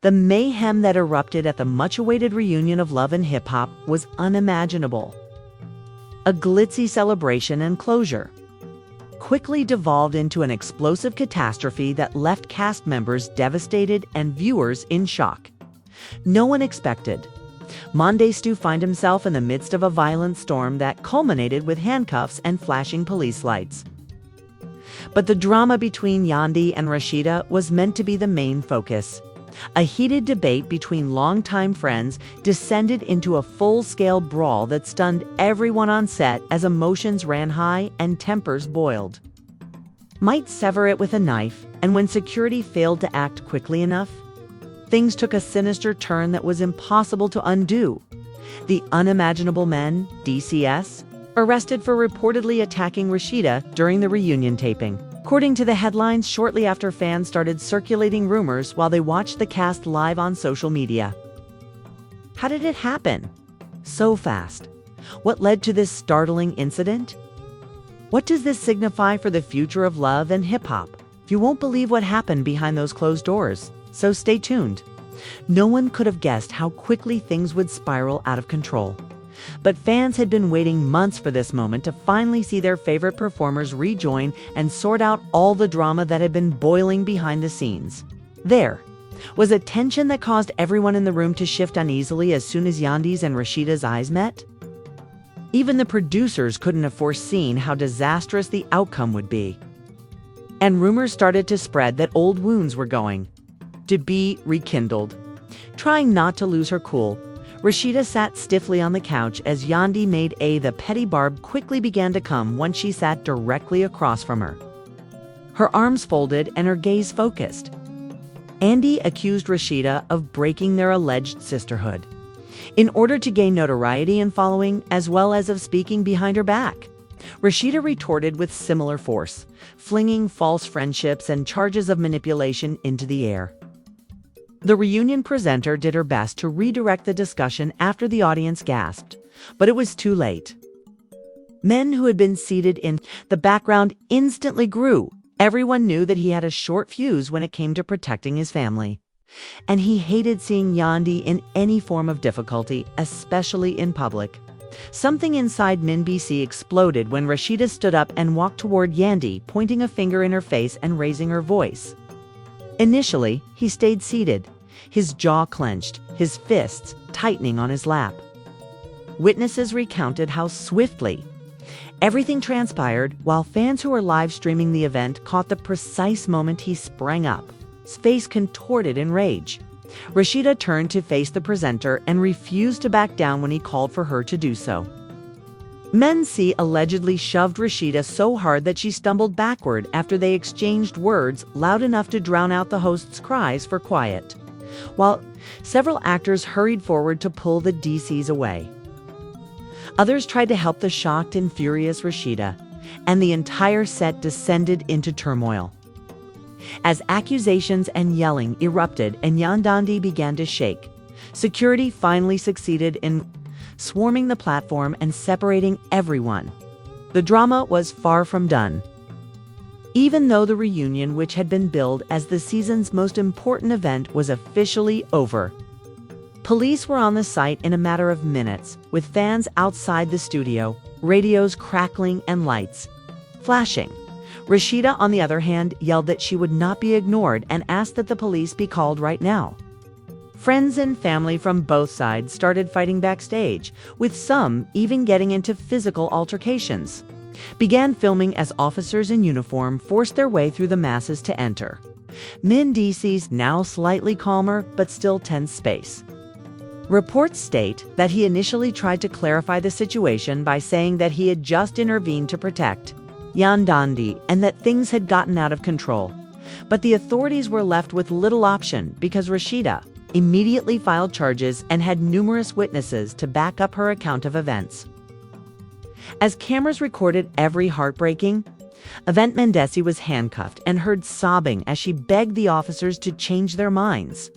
The mayhem that erupted at the much-awaited reunion of Love and Hip Hop was unimaginable. A glitzy celebration and closure quickly devolved into an explosive catastrophe that left cast members devastated and viewers in shock. No one expected Mondays to find himself in the midst of a violent storm that culminated with handcuffs and flashing police lights. But the drama between Yandhi and Rashida was meant to be the main focus. A heated debate between longtime friends descended into a full-scale brawl that stunned everyone on set as emotions ran high and tempers boiled. Might sever it with a knife, and when security failed to act quickly enough, things took a sinister turn that was impossible to undo. The Unimaginable Men, DCS, arrested for reportedly attacking Rashida during the reunion taping. According to the headlines, shortly after fans started circulating rumors while they watched the cast live on social media. How did it happen? So fast. What led to this startling incident? What does this signify for the future of love and hip-hop? You won't believe what happened behind those closed doors, so stay tuned. No one could have guessed how quickly things would spiral out of control. But fans had been waiting months for this moment to finally see their favorite performers rejoin and sort out all the drama that had been boiling behind the scenes. There was a tension that caused everyone in the room to shift uneasily as soon as Yandhi's and Rashida's eyes met. Even the producers couldn't have foreseen how disastrous the outcome would be. And rumors started to spread that old wounds were going to be rekindled. Trying not to lose her cool, Rashida sat stiffly on the couch as Yandhi made the petty barb quickly began to come once she sat directly across from her. Her arms folded and her gaze focused. Andy accused Rashida of breaking their alleged sisterhood in order to gain notoriety and following, as well as of speaking behind her back. Rashida retorted with similar force, flinging false friendships and charges of manipulation into the air. The reunion presenter did her best to redirect the discussion after the audience gasped, but it was too late. Men who had been seated in the background instantly grew. Everyone knew that he had a short fuse when it came to protecting his family. And he hated seeing Yandhi in any form of difficulty, especially in public. Something inside Min BC exploded when Rashida stood up and walked toward Yandhi, pointing a finger in her face and raising her voice. Initially, he stayed seated, his jaw clenched, his fists tightening on his lap. Witnesses recounted how swiftly everything transpired, while fans who were live streaming the event caught the precise moment he sprang up, his face contorted in rage. Rashida turned to face the presenter and refused to back down when he called for her to do so. Men C allegedly shoved Rashida so hard that she stumbled backward after they exchanged words loud enough to drown out the host's cries for quiet, while several actors hurried forward to pull the DCs away. Others tried to help the shocked and furious Rashida, and the entire set descended into turmoil. As accusations and yelling erupted and Yandhi began to shake, security finally succeeded in swarming the platform and separating everyone. The drama was far from done. Even though the reunion, which had been billed as the season's most important event, was officially over, police were on the site in a matter of minutes, with fans outside the studio, radios crackling and lights flashing. Rashida, on the other hand, yelled that she would not be ignored and asked that the police be called right now. Friends and family from both sides started fighting backstage, with some even getting into physical altercations. Began filming as officers in uniform forced their way through the masses to enter Min DC's now slightly calmer but still tense space. Reports state that he initially tried to clarify the situation by saying that he had just intervened to protect Yandhi and that things had gotten out of control. But the authorities were left with little option because Rashida immediately filed charges and had numerous witnesses to back up her account of events. As cameras recorded every heartbreaking event, Mendesi was handcuffed and heard sobbing as she begged the officers to change their minds.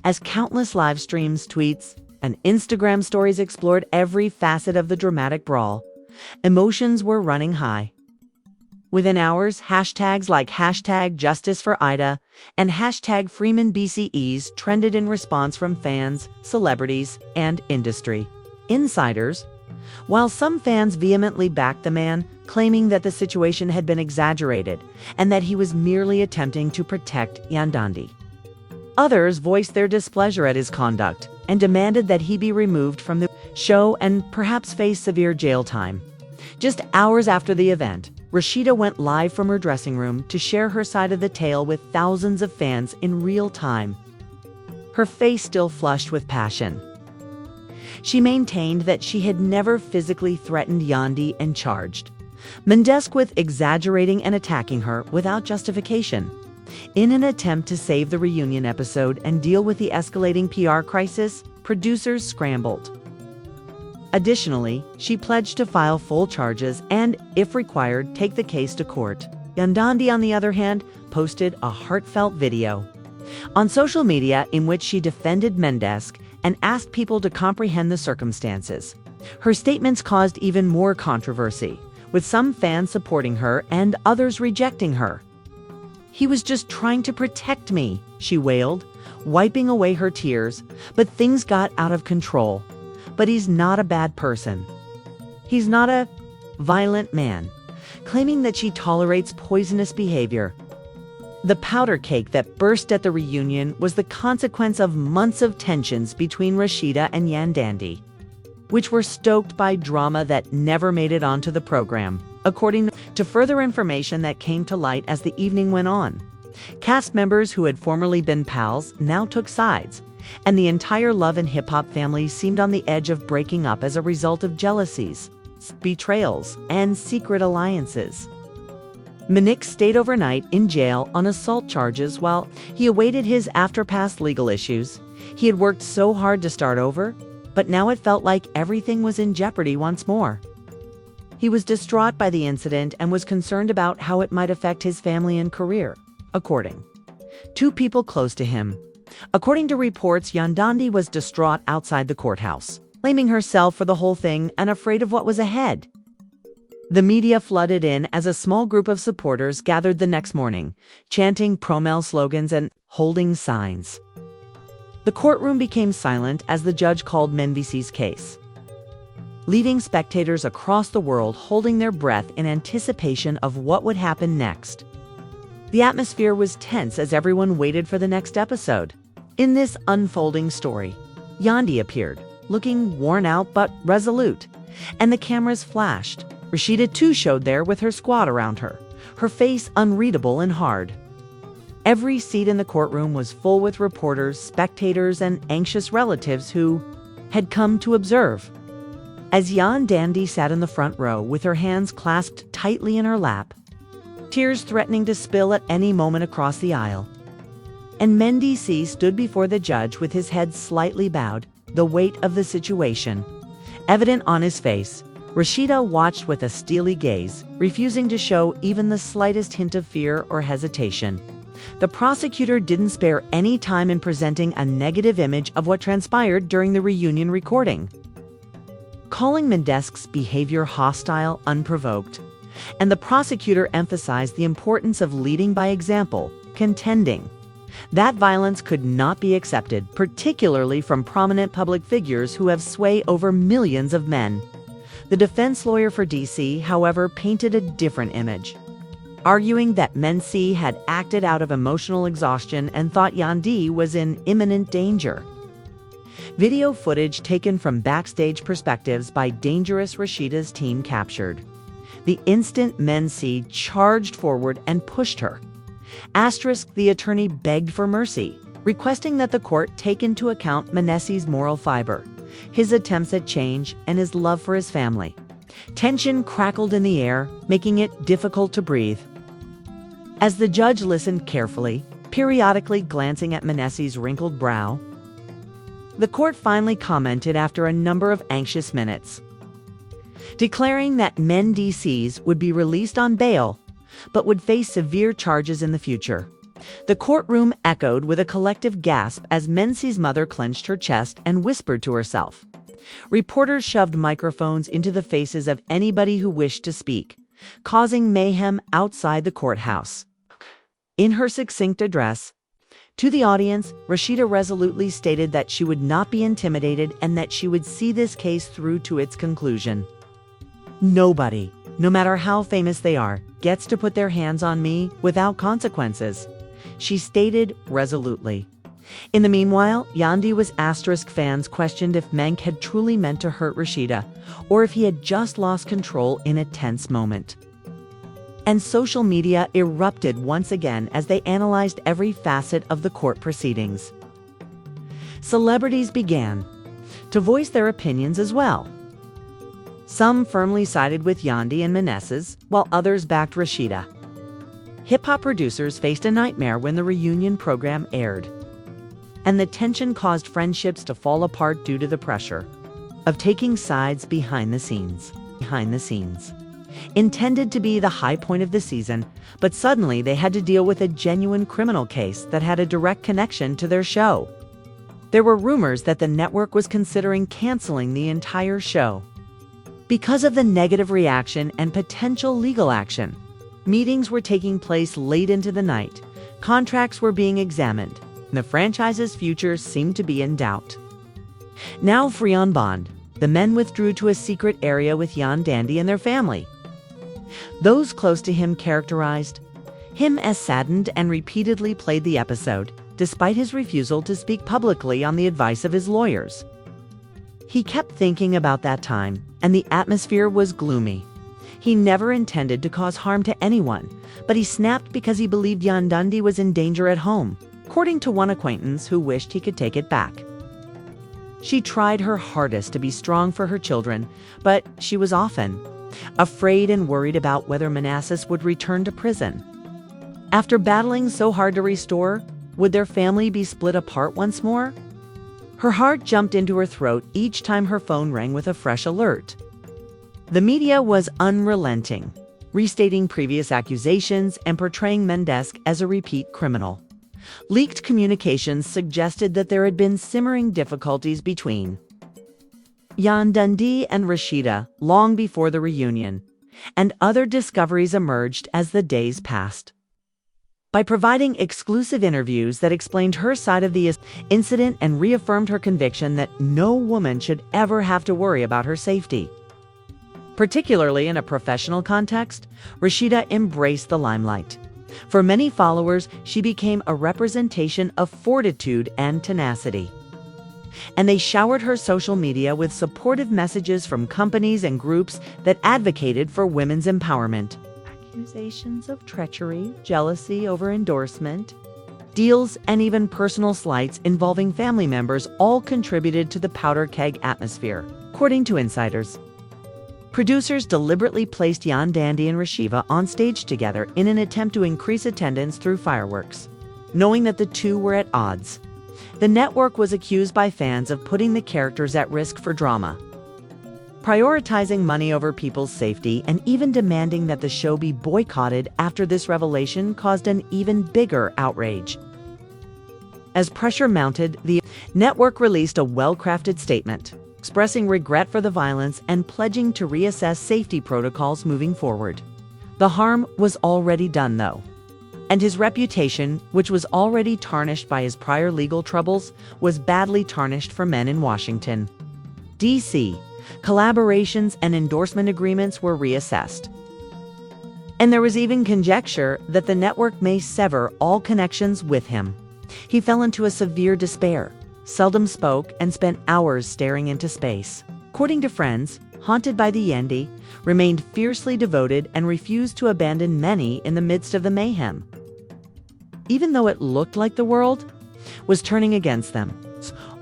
As countless live streams, tweets, and Instagram stories explored every facet of the dramatic brawl, emotions were running high. Within hours, hashtags like hashtag Justice for Ida and hashtag Freeman BCEs trended in response from fans, celebrities, and industry insiders, while some fans vehemently backed the man, claiming that the situation had been exaggerated and that he was merely attempting to protect Yandandi. Others voiced their displeasure at his conduct and demanded that he be removed from the show and perhaps face severe jail time. Just hours after the event, Rashida went live from her dressing room to share her side of the tale with thousands of fans in real time, her face still flushed with passion. She maintained that she had never physically threatened Yandi and charged Mendesk with exaggerating and attacking her without justification. In an attempt to save the reunion episode and deal with the escalating PR crisis, producers scrambled. Additionally, she pledged to file full charges and, if required, take the case to court. Yandandi, on the other hand, posted a heartfelt video on social media in which she defended Mendesk and asked people to comprehend the circumstances. Her statements caused even more controversy, with some fans supporting her and others rejecting her. "He was just trying to protect me," she wailed, wiping away her tears, "but things got out of control. But he's not a bad person. He's not a violent man," claiming that she tolerates poisonous behavior. The powder cake that burst at the reunion was the consequence of months of tensions between Rashida and Yandandi, which were stoked by drama that never made it onto the program, according to further information that came to light as the evening went on. Cast members who had formerly been pals now took sides, and the entire Love and Hip Hop family seemed on the edge of breaking up as a result of jealousies, betrayals, and secret alliances. Minik stayed overnight in jail on assault charges while he awaited his after-past legal issues. He had worked so hard to start over, but now it felt like everything was in jeopardy once more. He was distraught by the incident and was concerned about how it might affect his family and career, according to people close to him. According to reports, Yandandi was distraught outside the courthouse, blaming herself for the whole thing and afraid of what was ahead. The media flooded in as a small group of supporters gathered the next morning, chanting pro-Mel slogans and holding signs. The courtroom became silent as the judge called Menvisi's case, leaving spectators across the world holding their breath in anticipation of what would happen next. The atmosphere was tense as everyone waited for the next episode. In this unfolding story, Yandi appeared, looking worn out but resolute, and the cameras flashed. Rashida too showed there with her squad around her, her face unreadable and hard. Every seat in the courtroom was full with reporters, spectators, and anxious relatives who had come to observe. As Yandandi sat in the front row with her hands clasped tightly in her lap, tears threatening to spill at any moment across the aisle, and Mendici stood before the judge with his head slightly bowed, the weight of the situation evident on his face, Rashida watched with a steely gaze, refusing to show even the slightest hint of fear or hesitation. The prosecutor didn't spare any time in presenting a negative image of what transpired during the reunion recording, calling Mendesk's behavior hostile, unprovoked, and the prosecutor emphasized the importance of leading by example, contending that violence could not be accepted, particularly from prominent public figures who have sway over millions of men. The defense lawyer for DC, however, painted a different image, arguing that Mency had acted out of emotional exhaustion and thought Yandi was in imminent danger. Video footage taken from backstage perspectives by Dangerous Rashida's team captured the instant Mency charged forward and pushed her. The attorney begged for mercy, requesting that the court take into account Mency's moral fiber, his attempts at change, and his love for his family. Tension crackled in the air, making it difficult to breathe. As the judge listened carefully, periodically glancing at Mency's wrinkled brow, the court finally commented after a number of anxious minutes, declaring that Mendicis would be released on bail, but would face severe charges in the future. The courtroom echoed with a collective gasp as Mency's mother clenched her chest and whispered to herself. Reporters shoved microphones into the faces of anybody who wished to speak, causing mayhem outside the courthouse. In her succinct address to the audience, Rashida resolutely stated that she would not be intimidated and that she would see this case through to its conclusion. "Nobody, no matter how famous they are, gets to put their hands on me without consequences," she stated resolutely. In the meanwhile, Yandhi was asterisk fans questioned if Menk had truly meant to hurt Rashida, or if he had just lost control in a tense moment. And social media erupted once again as they analyzed every facet of the court proceedings. Celebrities began to voice their opinions as well. Some firmly sided with Yandhi and Meneses, while others backed Rashida. Hip-hop producers faced a nightmare when the reunion program aired, and the tension caused friendships to fall apart due to the pressure of taking sides behind the scenes. Intended to be the high point of the season, but suddenly they had to deal with a genuine criminal case that had a direct connection to their show. There were rumors that the network was considering canceling the entire show because of the negative reaction and potential legal action. Meetings were taking place late into the night. Contracts were being examined. The franchise's future seemed to be in doubt. Now free on bond, the men withdrew to a secret area with Yan Dandy and their family. Those close to him characterized him as saddened and repeatedly played the episode, despite his refusal to speak publicly on the advice of his lawyers. He kept thinking about that time, and the atmosphere was gloomy. He never intended to cause harm to anyone, but he snapped because he believed Yan Dundee was in danger at home, according to one acquaintance who wished he could take it back. She tried her hardest to be strong for her children, but she was often afraid and worried about whether Manassas would return to prison. After battling so hard to restore, would their family be split apart once more? Her heart jumped into her throat each time her phone rang with a fresh alert. The media was unrelenting, restating previous accusations and portraying Mendes as a repeat criminal. Leaked communications suggested that there had been simmering difficulties between Yan Dundee and Rashida long before the reunion, and other discoveries emerged as the days passed. By providing exclusive interviews that explained her side of the incident and reaffirmed her conviction that no woman should ever have to worry about her safety. Particularly in a professional context, Rashida embraced the limelight. For many followers, she became a representation of fortitude and tenacity. And they showered her social media with supportive messages from companies and groups that advocated for women's empowerment. Accusations of treachery, jealousy over endorsement, deals, and even personal slights involving family members all contributed to the powder keg atmosphere, according to insiders. Producers deliberately placed Yan Dandy and Rashiva on stage together in an attempt to increase attendance through fireworks, knowing that the two were at odds. The network was accused by fans of putting the characters at risk for drama, prioritizing money over people's safety, and even demanding that the show be boycotted after this revelation caused an even bigger outrage. As pressure mounted, the network released a well-crafted statement, expressing regret for the violence and pledging to reassess safety protocols moving forward. The harm was already done, though, and his reputation, which was already tarnished by his prior legal troubles, was badly tarnished for men in Washington, D.C. Collaborations and endorsement agreements were reassessed. And there was even conjecture that the network may sever all connections with him. He fell into a severe despair, seldom spoke, and spent hours staring into space. According to friends, haunted by the Yendi, remained fiercely devoted and refused to abandon many in the midst of the mayhem. Even though it looked like the world was turning against them.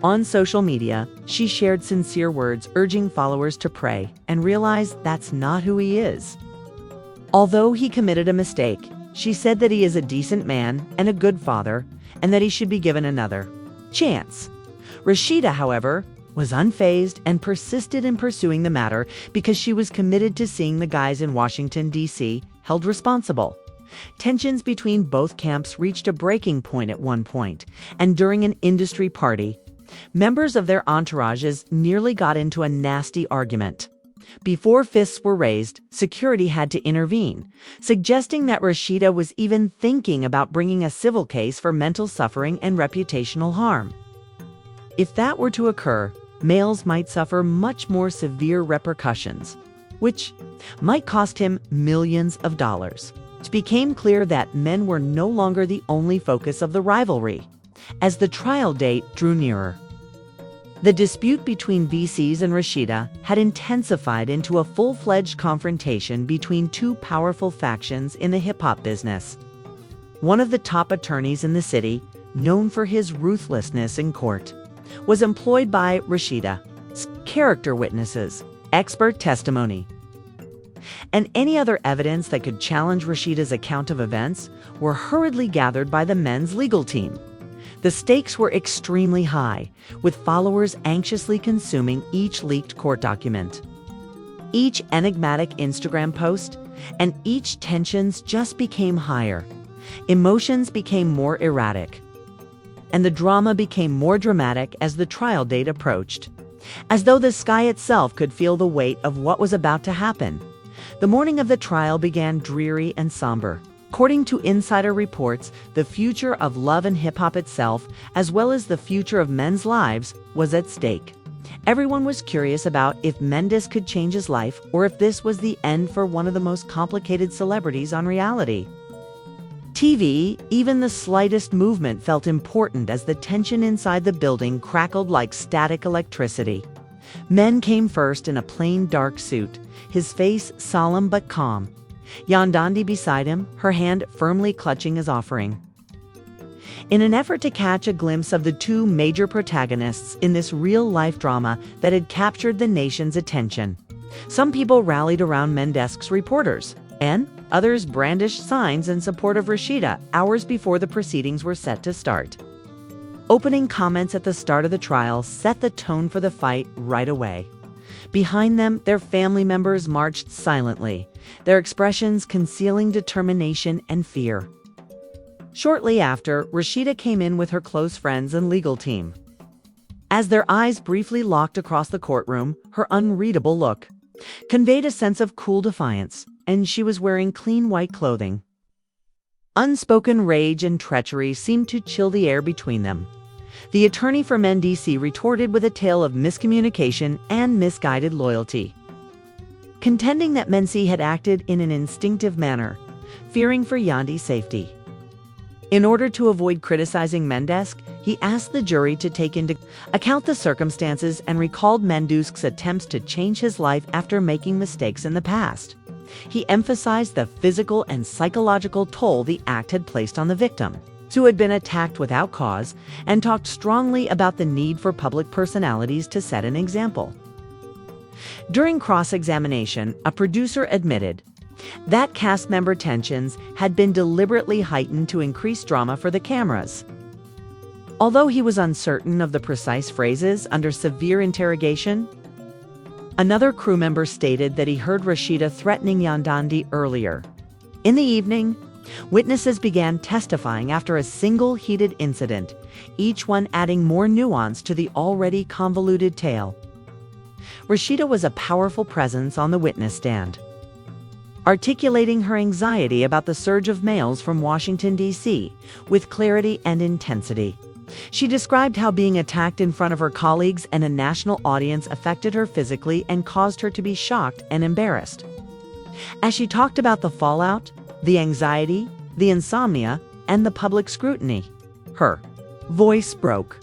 On social media, she shared sincere words urging followers to pray and realize that's not who he is. Although he committed a mistake, she said that he is a decent man and a good father, and that he should be given another chance. Rashida, however, was unfazed and persisted in pursuing the matter because she was committed to seeing the guys in Washington, D.C. held responsible. Tensions between both camps reached a breaking point at one point, and during an industry party, members of their entourages nearly got into a nasty argument. Before fists were raised, security had to intervene, suggesting that Rashida was even thinking about bringing a civil case for mental suffering and reputational harm. If that were to occur, males might suffer much more severe repercussions, which might cost him millions of dollars. It became clear that men were no longer the only focus of the rivalry, as the trial date drew nearer. The dispute between VCs and Rashida had intensified into a full-fledged confrontation between two powerful factions in the hip-hop business. One of the top attorneys in the city, known for his ruthlessness in court, was employed by Rashida's character witnesses, expert testimony, and any other evidence that could challenge Rashida's account of events were hurriedly gathered by the men's legal team. The stakes were extremely high, with followers anxiously consuming each leaked court document, each enigmatic Instagram post, and each tensions just became higher. Emotions became more erratic, and the drama became more dramatic as the trial date approached, as though the sky itself could feel the weight of what was about to happen. The morning of the trial began dreary and somber. According to insider reports, the future of love and hip-hop itself, as well as the future of men's lives, was at stake. Everyone was curious about if Mendes could change his life or if this was the end for one of the most complicated celebrities on reality TV. Even the slightest movement felt important as the tension inside the building crackled like static electricity. Men came first in a plain dark suit, his face solemn but calm. Yandandi beside him, her hand firmly clutching his offering. In an effort to catch a glimpse of the two major protagonists in this real-life drama that had captured the nation's attention, some people rallied around Mendes's reporters, and others brandished signs in support of Rashida hours before the proceedings were set to start. Opening comments at the start of the trial set the tone for the fight right away. Behind them, their family members marched silently, their expressions concealing determination and fear. Shortly after, Rashida came in with her close friends and legal team. As their eyes briefly locked across the courtroom, her unreadable look conveyed a sense of cool defiance, and she was wearing clean white clothing. Unspoken rage and treachery seemed to chill the air between them. The attorney for Mendes retorted with a tale of miscommunication and misguided loyalty, contending that Mendes had acted in an instinctive manner, fearing for Yandi's safety. In order to avoid criticizing Mendes, he asked the jury to take into account the circumstances and recalled Mendes's attempts to change his life after making mistakes in the past. He emphasized the physical and psychological toll the act had placed on the victim, who had been attacked without cause, and talked strongly about the need for public personalities to set an example. During cross-examination, a producer admitted that cast member tensions had been deliberately heightened to increase drama for the cameras. Although he was uncertain of the precise phrases under severe interrogation, another crew member stated that he heard Rashida threatening Yandandi earlier. In the evening, witnesses began testifying after a single heated incident, each one adding more nuance to the already convoluted tale. Rashida was a powerful presence on the witness stand, articulating her anxiety about the surge of males from Washington, D.C., with clarity and intensity. She described how being attacked in front of her colleagues and a national audience affected her physically and caused her to be shocked and embarrassed. As she talked about the fallout, the anxiety, the insomnia, and the public scrutiny, her voice broke.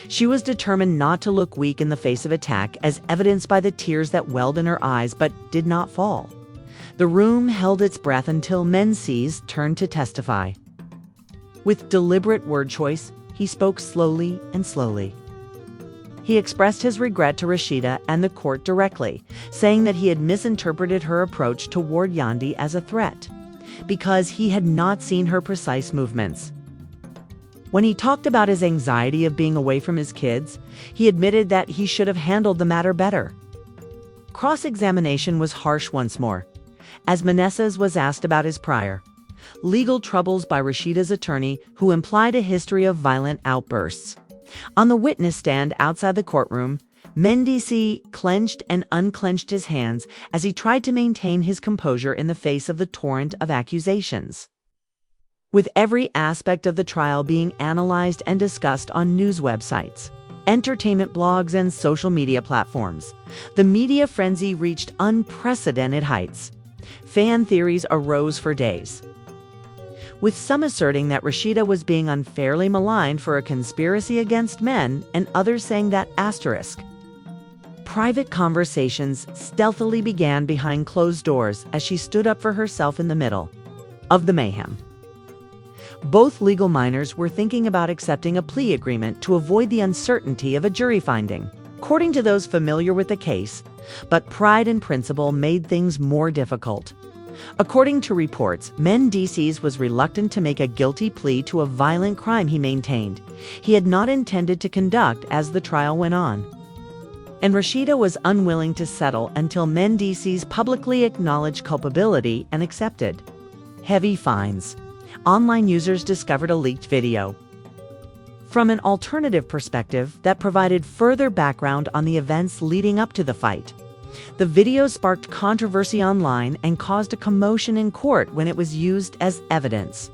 She was determined not to look weak in the face of attack, as evidenced by the tears that welled in her eyes but did not fall. The room held its breath until Mendes turned to testify. With deliberate word choice, he spoke slowly and slowly. He expressed his regret to Rashida and the court directly, saying that he had misinterpreted her approach toward Yandi as a threat, because he had not seen her precise movements. When he talked about his anxiety of being away from his kids, he admitted that he should have handled the matter better. Cross-examination was harsh once more, as Menezes was asked about his prior legal troubles by Rashida's attorney, who implied a history of violent outbursts. On the witness stand outside the courtroom, Mendici clenched and unclenched his hands as he tried to maintain his composure in the face of the torrent of accusations. With every aspect of the trial being analyzed and discussed on news websites, entertainment blogs, and social media platforms, the media frenzy reached unprecedented heights. Fan theories arose for days, with some asserting that Rashida was being unfairly maligned for a conspiracy against men, and others saying that private conversations stealthily began behind closed doors as she stood up for herself in the middle of the mayhem. Both legal minors were thinking about accepting a plea agreement to avoid the uncertainty of a jury finding, according to those familiar with the case, but pride and principle made things more difficult. According to reports, Mendici was reluctant to make a guilty plea to a violent crime he maintained he had not intended to conduct as the trial went on. And Rashida was unwilling to settle until Mendici publicly acknowledged culpability and accepted heavy fines. Online users discovered a leaked video from an alternative perspective that provided further background on the events leading up to the fight. The video sparked controversy online and caused a commotion in court when it was used as evidence.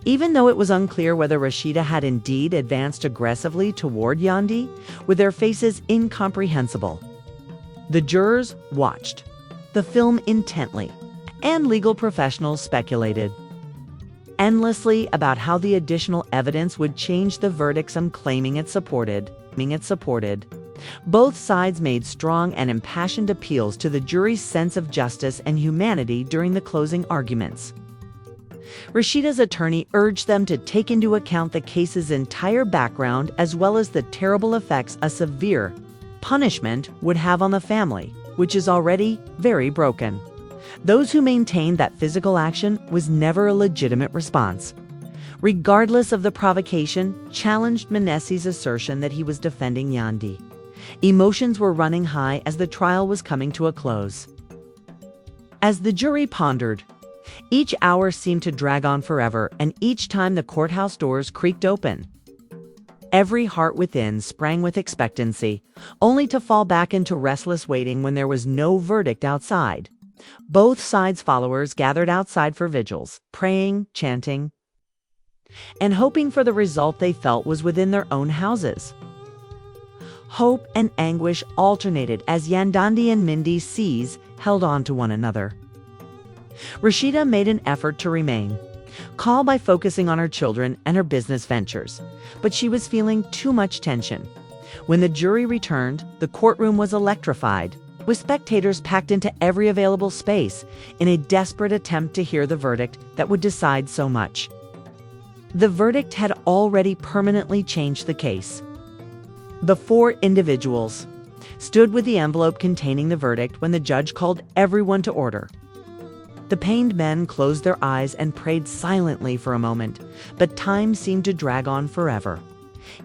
Even though it was unclear whether Rashida had indeed advanced aggressively toward Yandi, with their faces incomprehensible, the jurors watched the film intently, and legal professionals speculated endlessly about how the additional evidence would change the verdict, some claiming it supported. Both sides made strong and impassioned appeals to the jury's sense of justice and humanity during the closing arguments. Rashida's attorney urged them to take into account the case's entire background as well as the terrible effects a severe punishment would have on the family, which is already very broken. Those who maintained that physical action was never a legitimate response, regardless of the provocation, challenged Mendici's assertion that he was defending Yandi. Emotions were running high as the trial was coming to a close. As the jury pondered, each hour seemed to drag on forever, and each time the courthouse doors creaked open, every heart within sprang with expectancy, only to fall back into restless waiting when there was no verdict outside. Both sides' followers gathered outside for vigils, praying, chanting, and hoping for the result they felt was within their own houses. Hope and anguish alternated as Yandandi and Mendici held on to one another. Rashida made an effort to remain calm by focusing on her children and her business ventures, but she was feeling too much tension. When the jury returned, the courtroom was electrified, with spectators packed into every available space in a desperate attempt to hear the verdict that would decide so much. The verdict had already permanently changed the case. The four individuals stood with the envelope containing the verdict when the judge called everyone to order. The pained men closed their eyes and prayed silently for a moment, but time seemed to drag on forever.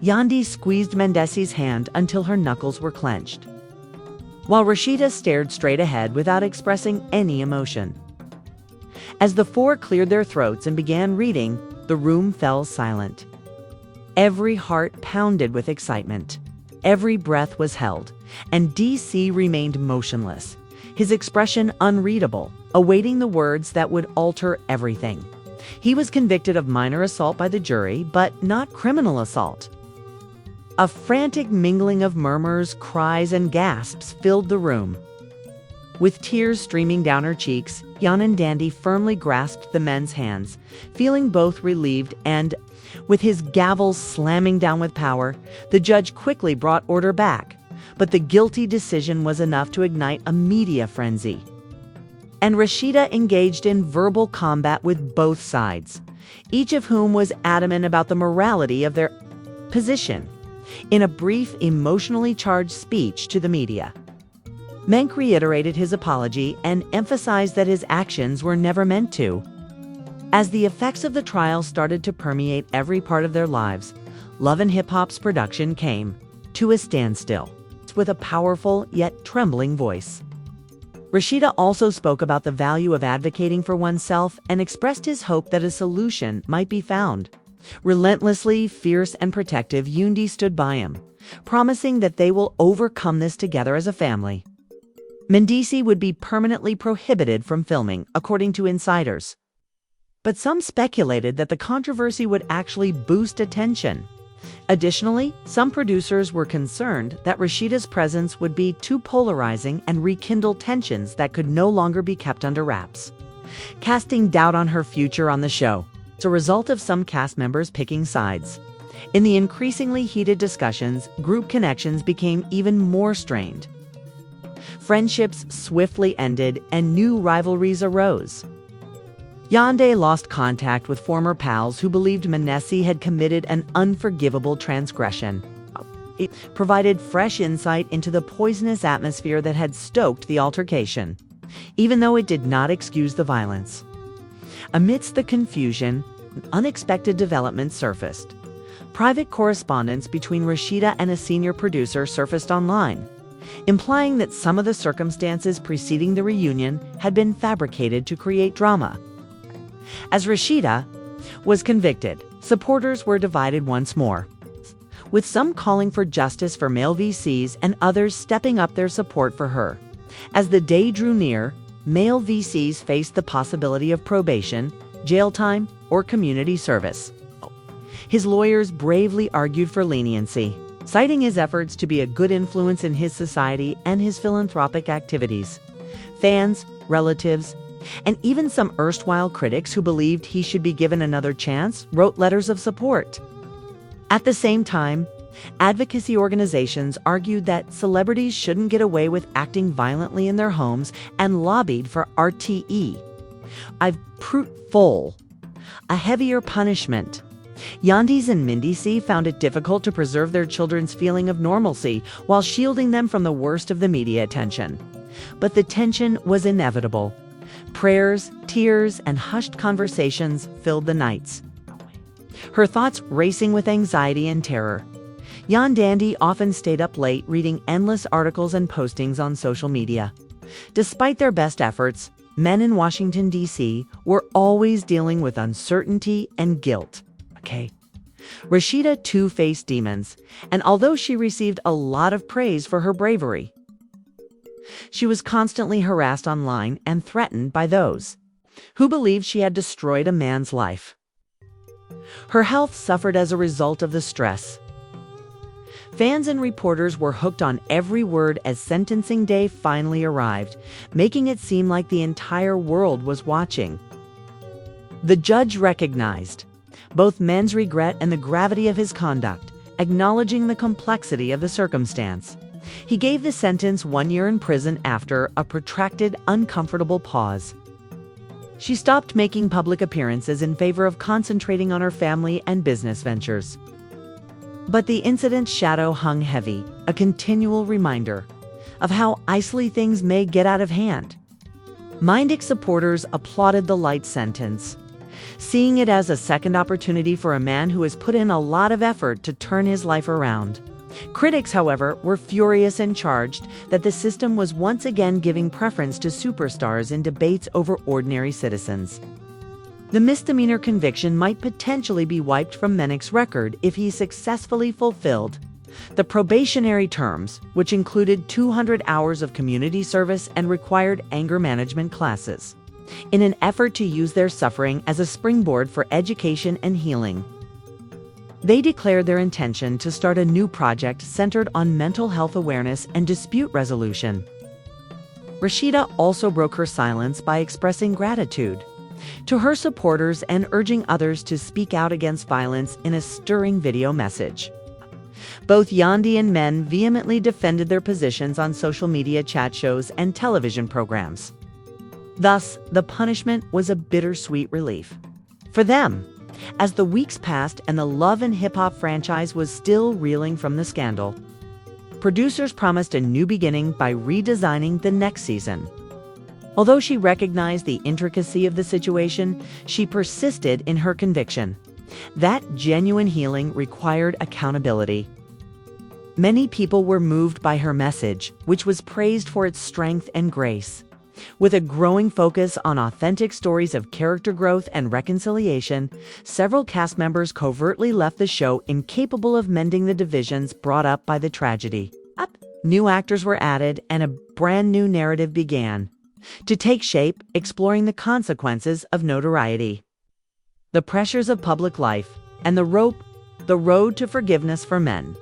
Yandi squeezed Mendici's hand until her knuckles were clenched, while Rashida stared straight ahead without expressing any emotion. As the four cleared their throats and began reading, the room fell silent. Every heart pounded with excitement. Every breath was held, and DC remained motionless, his expression unreadable, awaiting the words that would alter everything. He was convicted of minor assault by the jury, but not criminal assault. A frantic mingling of murmurs, cries, and gasps filled the room. With tears streaming down her cheeks, Yandandi firmly grasped the men's hands, feeling both relieved and, with his gavel slamming down with power, the judge quickly brought order back. But the guilty decision was enough to ignite a media frenzy, and Rashida engaged in verbal combat with both sides, each of whom was adamant about the morality of their position. In a brief, emotionally charged speech to the media, Menk reiterated his apology and emphasized that his actions were never meant to. As the effects of the trial started to permeate every part of their lives, Love and Hip Hop's production came to a standstill with a powerful yet trembling voice. Rashida also spoke about the value of advocating for oneself and expressed his hope that a solution might be found. Relentlessly fierce and protective, Yandi stood by him, promising that they will overcome this together as a family. Mendici would be permanently prohibited from filming, according to insiders. But some speculated that the controversy would actually boost attention. Additionally, some producers were concerned that Rashida's presence would be too polarizing and rekindle tensions that could no longer be kept under wraps, casting doubt on her future on the show. As a result of some cast members picking sides, in the increasingly heated discussions, group connections became even more strained. Friendships swiftly ended and new rivalries arose. Yandé lost contact with former pals who believed Mendici had committed an unforgivable transgression. It provided fresh insight into the poisonous atmosphere that had stoked the altercation, even though it did not excuse the violence. Amidst the confusion, unexpected developments surfaced. Private correspondence between Rashida and a senior producer surfaced online, implying that some of the circumstances preceding the reunion had been fabricated to create drama. As Rashida was convicted, supporters were divided once more, with some calling for justice for male VCs and others stepping up their support for her. As the day drew near, male VCs faced the possibility of probation, jail time, or community service. His lawyers bravely argued for leniency, citing his efforts to be a good influence in his society and his philanthropic activities. Fans, relatives, and even some erstwhile critics who believed he should be given another chance wrote letters of support. At the same time, advocacy organizations argued that celebrities shouldn't get away with acting violently in their homes and lobbied for RTE, a heavier punishment. Yandis and Mendici found it difficult to preserve their children's feeling of normalcy while shielding them from the worst of the media attention. But the tension was inevitable. Prayers, tears, and hushed conversations filled the nights, her thoughts racing with anxiety and terror. Yandandi often stayed up late reading endless articles and postings on social media. Despite their best efforts, men in Washington, D.C. were always dealing with uncertainty and guilt. Rashida too faced demons, and although she received a lot of praise for her bravery, she was constantly harassed online and threatened by those who believed she had destroyed a man's life. Her health suffered as a result of the stress. Fans and reporters were hooked on every word as sentencing day finally arrived, making it seem like the entire world was watching. The judge recognized both men's regret and the gravity of his conduct, acknowledging the complexity of the circumstance. He gave the sentence 1 year in prison after a protracted, uncomfortable pause. She stopped making public appearances in favor of concentrating on her family and business ventures. But the incident's shadow hung heavy, a continual reminder of how easily things may get out of hand. Mindic supporters applauded the light sentence, seeing it as a second opportunity for a man who has put in a lot of effort to turn his life around. Critics, however, were furious and charged that the system was once again giving preference to superstars in debates over ordinary citizens. The misdemeanor conviction might potentially be wiped from Mendic's record if he successfully fulfilled the probationary terms, which included 200 hours of community service and required anger management classes, in an effort to use their suffering as a springboard for education and healing. They declared their intention to start a new project centered on mental health awareness and dispute resolution. Rashida also broke her silence by expressing gratitude to her supporters and urging others to speak out against violence in a stirring video message. Both Yandi and Men vehemently defended their positions on social media chat shows and television programs. Thus, the punishment was a bittersweet relief for them, as the weeks passed and the Love and Hip Hop franchise was still reeling from the scandal. Producers promised a new beginning by redesigning the next season. Although she recognized the intricacy of the situation, she persisted in her conviction that genuine healing required accountability. Many people were moved by her message, which was praised for its strength and grace. With a growing focus on authentic stories of character growth and reconciliation, several cast members covertly left the show incapable of mending the divisions brought up by the tragedy. New actors were added, and a brand new narrative began to take shape, exploring the consequences of notoriety, the pressures of public life, and the road to forgiveness for men.